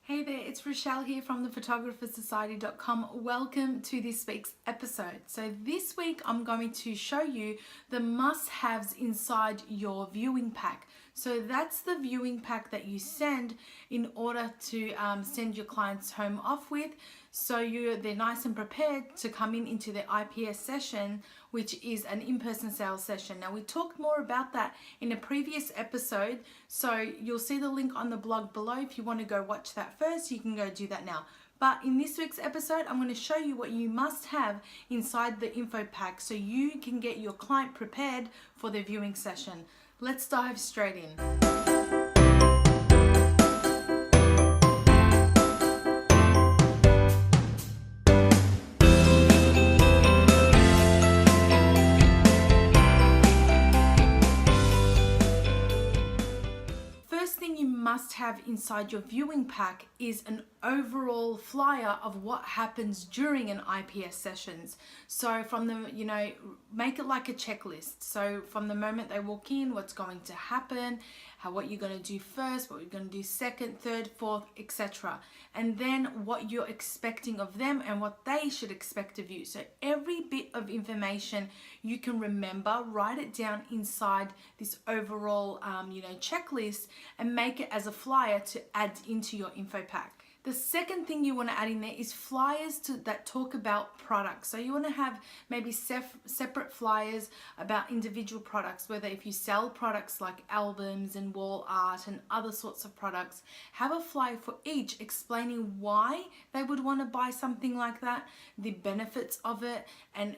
Hey there, it's Rochelle here from thephotographersociety.com. Welcome to this week's episode. So this week I'm going to show you the must-haves inside your viewing pack. So that's the viewing pack that you send in order to send your clients home off with. So they're nice and prepared to come into the IPS session, which is an in-person sales session. Now we talked more about that in a previous episode, so you'll see the link on the blog below. If you want to go watch that first, you can go do that now. But in this week's episode, I'm going to show you what you must have inside the info pack so you can get your client prepared for their viewing session. Let's dive straight in. Must have inside your viewing pack is an overall flyer of what happens during an IPS sessions. So from the, make it like a checklist. So from the moment they walk in, what's going to happen, what you're going to do first, what you're going to do second, third, fourth, etc. And then what you're expecting of them and what they should expect of you. So every bit of information you can remember, write it down inside this overall, checklist and make it as a flyer to add into your info pack. The second thing you want to add in there is flyers that talk about products. So you want to have maybe separate flyers about individual products, whether if you sell products like albums and wall art and other sorts of products, have a flyer for each explaining why they would want to buy something like that, the benefits of it, and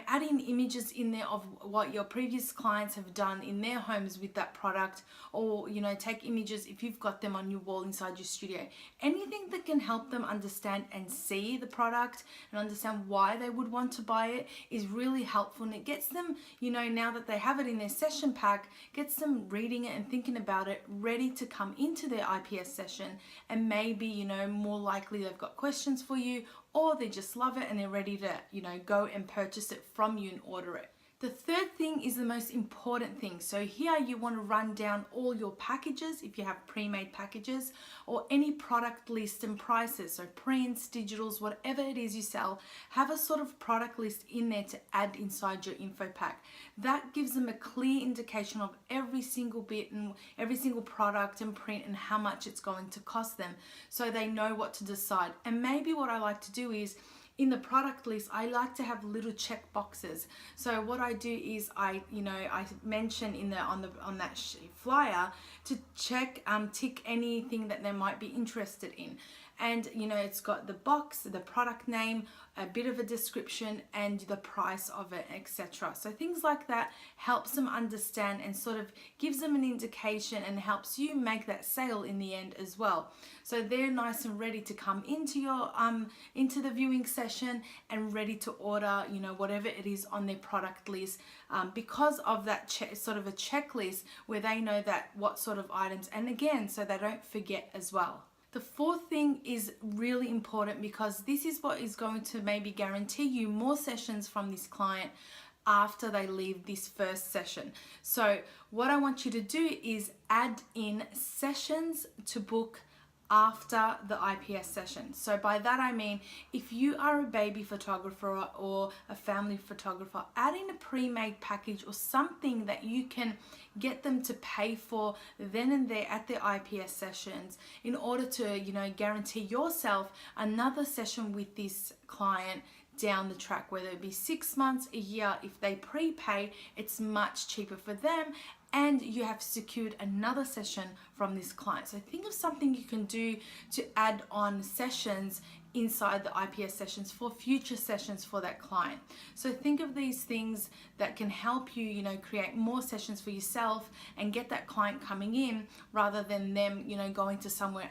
add in images in there of what your previous clients have done in their homes with that product, or take images if you've got them on your wall inside your studio. Anything that can help them understand and see the product and understand why they would want to buy it is really helpful, and it gets them, now that they have it in their session pack, gets them reading it and thinking about it, ready to come into their IPS session, and maybe more likely they've got questions for you, or they just love it and they're ready to, go and purchase it from you and order it. The third thing is the most important thing. So here you want to run down all your packages, if you have pre-made packages, or any product list and prices. So prints, digitals, whatever it is you sell, have a sort of product list in there to add inside your info pack. That gives them a clear indication of every single bit and every single product and print and how much it's going to cost them, so they know what to decide. And maybe what I like to do is, in the product list, I like to have little check boxes. So what I do is I mention on that flyer to tick anything that they might be interested in. And it's got the box, the product name, a bit of a description, and the price of it, etc. So things like that helps them understand and sort of gives them an indication and helps you make that sale in the end as well. So they're nice and ready to come into your into the viewing session and ready to order whatever it is on their product list, because of that sort of a checklist where they know that what sort of items, and again, so they don't forget as well. The fourth thing is really important, because this is what is going to maybe guarantee you more sessions from this client after they leave this first session. So what I want you to do is add in sessions to book after the IPS session. So by that I mean, if you are a baby photographer or a family photographer, add in a pre-made package or something that you can get them to pay for then and there at their IPS sessions, in order to guarantee yourself another session with this client down the track, whether it be 6 months, a year. If they prepay, it's much cheaper for them, and you have secured another session from this client. So think of something you can do to add on sessions inside the IPS sessions for future sessions for that client. So think of these things that can help you, create more sessions for yourself and get that client coming in, rather than them, going to someone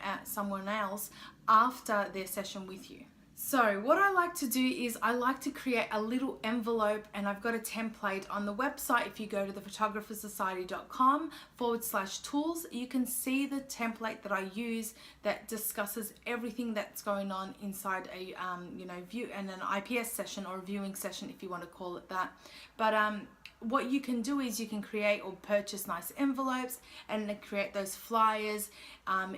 else after their session with you. So what I like to do is I like to create a little envelope, and I've got a template on the website. If you go to thephotographersociety.com/tools, you can see the template that I use that discusses everything that's going on inside a view and an IPS session, or a viewing session if you want to call it that. But what you can do is you can create or purchase nice envelopes and then create those flyers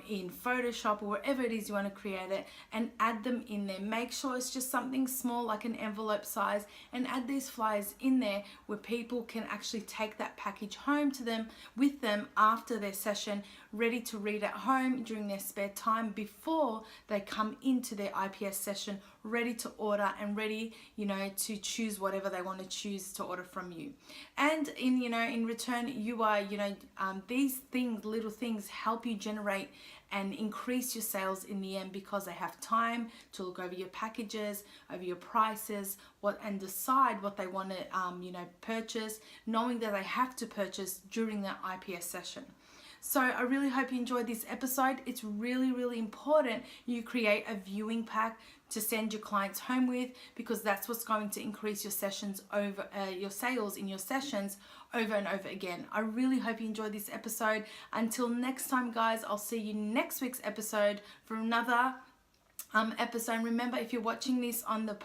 in Photoshop or wherever it is you want to create it, and add them in there. Make sure it's just something small like an envelope size, and add these flyers in there where people can actually take that package home to them with them after their session, ready to read at home during their spare time before they come into their IPS session, ready to order and ready, you know, to choose whatever they want to choose to order from you. And in, you know, in return, you are, you know, these things, little things, help you generate and increase your sales in the end, because they have time to look over your packages, over your prices, and decide what they want to, you know, purchase, knowing that they have to purchase during that IPS session. So I really hope you enjoyed this episode. It's really, really important you create a viewing pack to send your clients home with, because that's what's going to increase your sessions over your sales in your sessions over and over again. I really hope you enjoyed this episode. Until next time, guys, I'll see you next week's episode for another episode. Remember, if you're watching this on the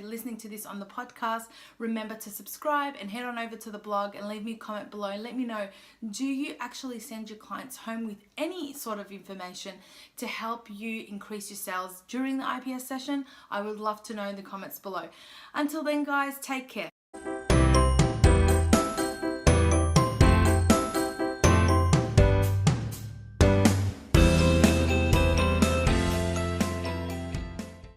listening to this on the podcast, remember to subscribe and head on over to the blog and leave me a comment below and let me know, do you actually send your clients home with any sort of information to help you increase your sales during the IPS session? I would love to know in the comments below. Until then, guys, take care.